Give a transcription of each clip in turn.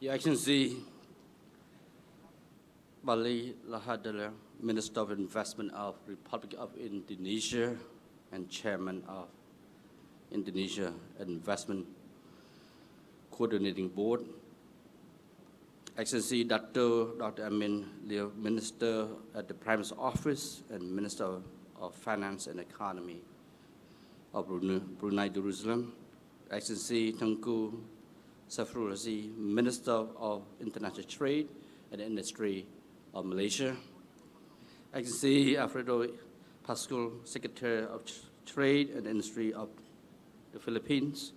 Your Excellency, Bali Lahadala, Minister of Investment of Republic of Indonesia and Chairman of Indonesia Investment Coordinating Board, Excellency Dr. Amin, the Minister at the Prime Minister's Office and Minister of Finance and Economy of Brunei Darussalam, Excellency Tengku Safrul Razi, Minister of International Trade and Industry of Malaysia, Excellency Alfredo Pascual, Secretary of Trade and Industry of the Philippines,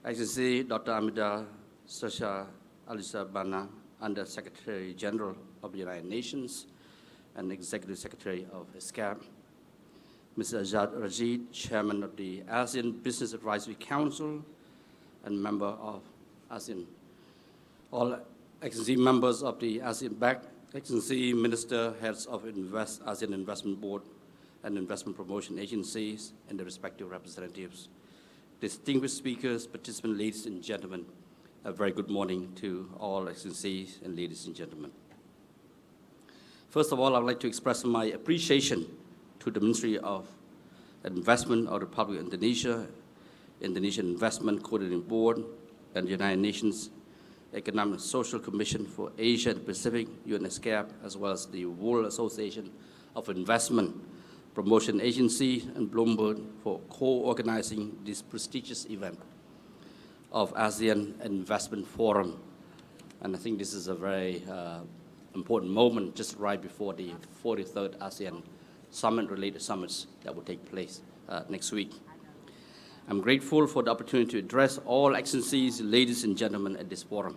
Excellency Dr. Amida Sasha Alisa Bana, Under Secretary General of the United Nations and Executive Secretary of ESCAP, Mr. Azad Rajid, Chairman of the ASEAN Business Advisory Council and member of ASEAN, all Excellency members of the ASEAN-BAC, Excellency Minister, Heads of ASEAN Investment Board and Investment Promotion Agencies and the respective representatives, distinguished speakers, participants, ladies and gentlemen, a very good morning to all Excellencies and ladies and gentlemen. First of all, I would like to express my appreciation to the Ministry of Investment of the Republic of Indonesia, Indonesian Investment Coordinating Board, and the United Nations Economic and Social Commission for Asia and Pacific, UNESCAP, as well as the World Association of Investment Promotion Agency and Bloomberg for co-organizing this prestigious event of ASEAN Investment Forum. And I think this is a very important moment just right before the 43rd ASEAN Summit-related summits that will take place next week. I'm grateful for the opportunity to address all Excellencies, ladies and gentlemen, at this forum.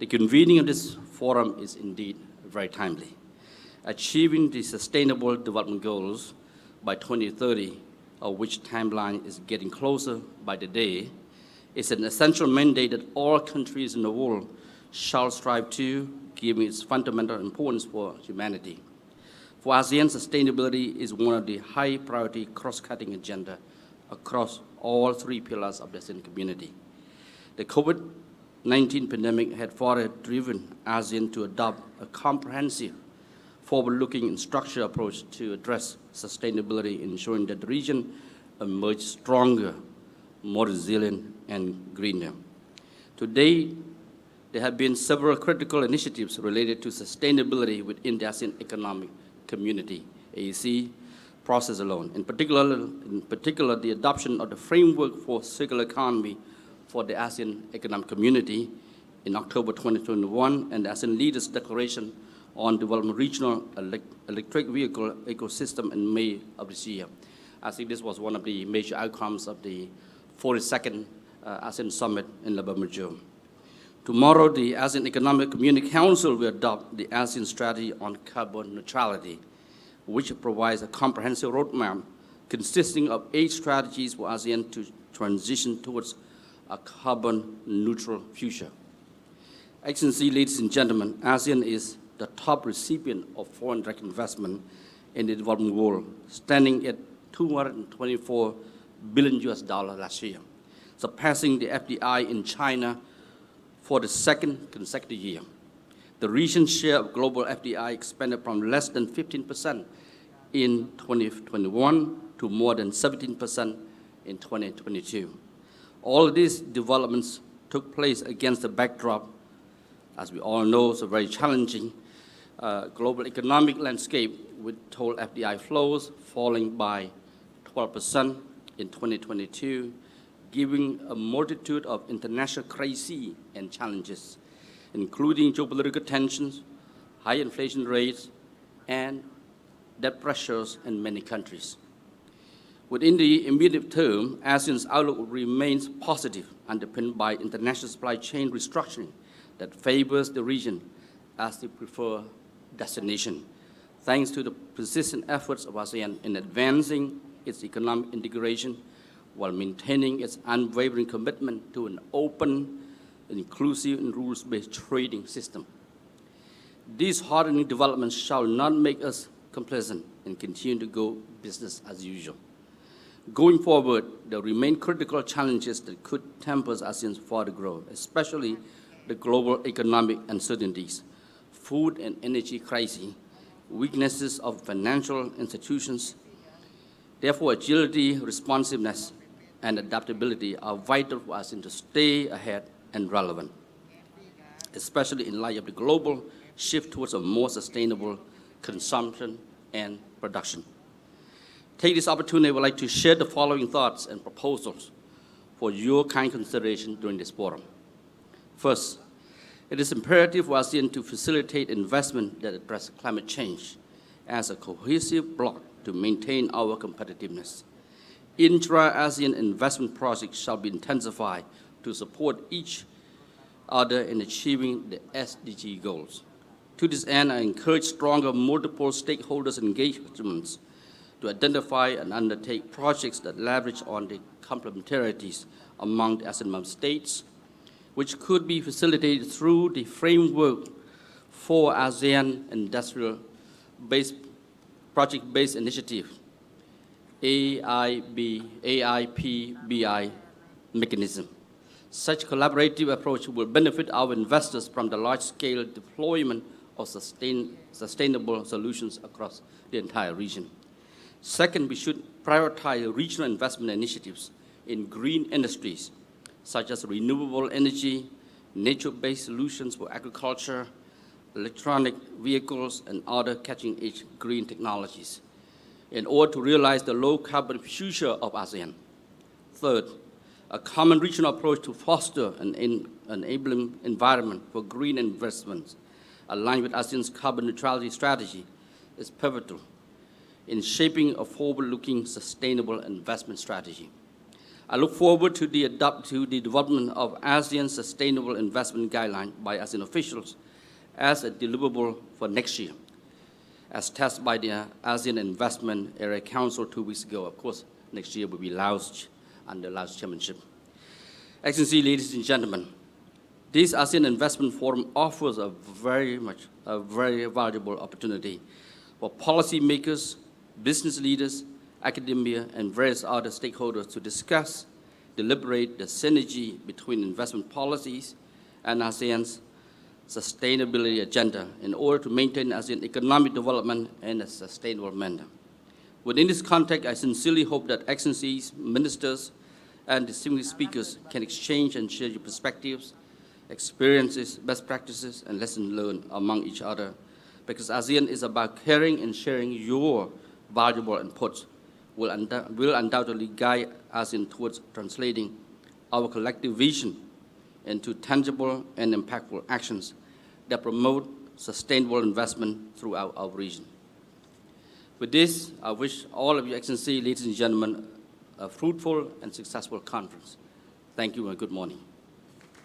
The convening of this forum is indeed very timely. Achieving the Sustainable Development Goals by 2030, of which timeline is getting closer by the day, is an essential mandate that all countries in the world shall strive to, given its fundamental importance for humanity. For ASEAN, sustainability is one of the high priority cross-cutting agenda across all three pillars of the ASEAN community. The COVID-19 pandemic had further driven ASEAN to adopt a comprehensive, forward-looking and structured approach to address sustainability, ensuring that the region emerges stronger, more resilient, and greener. Today, there have been several critical initiatives related to sustainability within the ASEAN Economic Community, AEC, process alone. In particular, the adoption of the framework for circular economy for the ASEAN Economic Community in October 2021, and the ASEAN Leaders Declaration on Developing Regional Electric Vehicle Ecosystem in May of this year. I think this was one of the major outcomes of the 42nd ASEAN Summit in Labuan. Tomorrow, the ASEAN Economic Community Council will adopt the ASEAN Strategy on Carbon Neutrality, which provides a comprehensive roadmap consisting of 8 strategies for ASEAN to transition towards a carbon-neutral future. Excellency, ladies and gentlemen, ASEAN is the top recipient of foreign direct investment in the developing world, standing at $224 billion last year, surpassing the FDI in China for the second consecutive year. The region's share of global FDI expanded from less than 15% in 2021 to more than 17% in 2022. All of these developments took place against the backdrop, as we all know, it's a very challenging global economic landscape with total FDI flows falling by 12% in 2022, giving a multitude of international crises and challenges, including geopolitical tensions, high inflation rates, and debt pressures in many countries. Within the immediate term, ASEAN's outlook remains positive, underpinned by international supply chain restructuring that favors the region as the preferred destination, thanks to the persistent efforts of ASEAN in advancing its economic integration while maintaining its unwavering commitment to an open, inclusive, and rules-based trading system. These heartening developments shall not make us complacent and continue to go business as usual. Going forward, there remain critical challenges that could temper ASEAN's further growth, especially the global economic uncertainties, food and energy crisis, weaknesses of financial institutions. Therefore, agility, responsiveness, and adaptability are vital for ASEAN to stay ahead and relevant, especially in light of the global shift towards a more sustainable consumption and production. Take this opportunity, I would like to share the following thoughts and proposals for your kind consideration during this forum. First, it is imperative for ASEAN to facilitate investment that address climate change as a cohesive bloc to maintain our competitiveness. Intra-ASEAN investment projects shall be intensified to support each other in achieving the SDG goals. To this end, I encourage stronger multiple stakeholders engagements to identify and undertake projects that leverage on the complementarities among the ASEAN member states, which could be facilitated through the framework for ASEAN project-based initiative, AIPBI mechanism. Such collaborative approach will benefit our investors from the large-scale deployment of sustainable solutions across the entire region. Second, we should prioritize regional investment initiatives in green industries, such as renewable energy, nature-based solutions for agriculture, electronic vehicles, and other cutting-edge green technologies, in order to realize the low-carbon future of ASEAN. Third, a common regional approach to foster an enabling environment for green investments aligned with ASEAN's carbon neutrality strategy is pivotal in shaping a forward-looking sustainable investment strategy. I look forward to the development of ASEAN Sustainable Investment Guideline by ASEAN officials as a deliverable for next year, as tested by the ASEAN Investment Area Council 2 weeks ago. Of course, next year will be Laos under Laos chairmanship. Excellency, ladies and gentlemen, this ASEAN Investment Forum offers a very valuable opportunity for policymakers, business leaders, academia, and various other stakeholders to discuss, deliberate the synergy between investment policies and ASEAN's sustainability agenda in order to maintain ASEAN economic development in a sustainable manner. Within this context, I sincerely hope that excellencies, ministers, and distinguished speakers can exchange and share your perspectives, experiences, best practices, and lessons learned among each other, because ASEAN is about caring and sharing your valuable inputs will undoubtedly guide ASEAN towards translating our collective vision into tangible and impactful actions that promote sustainable investment throughout our region. With this, I wish all of you, Excellency, ladies and gentlemen, a fruitful and successful conference. Thank you and good morning.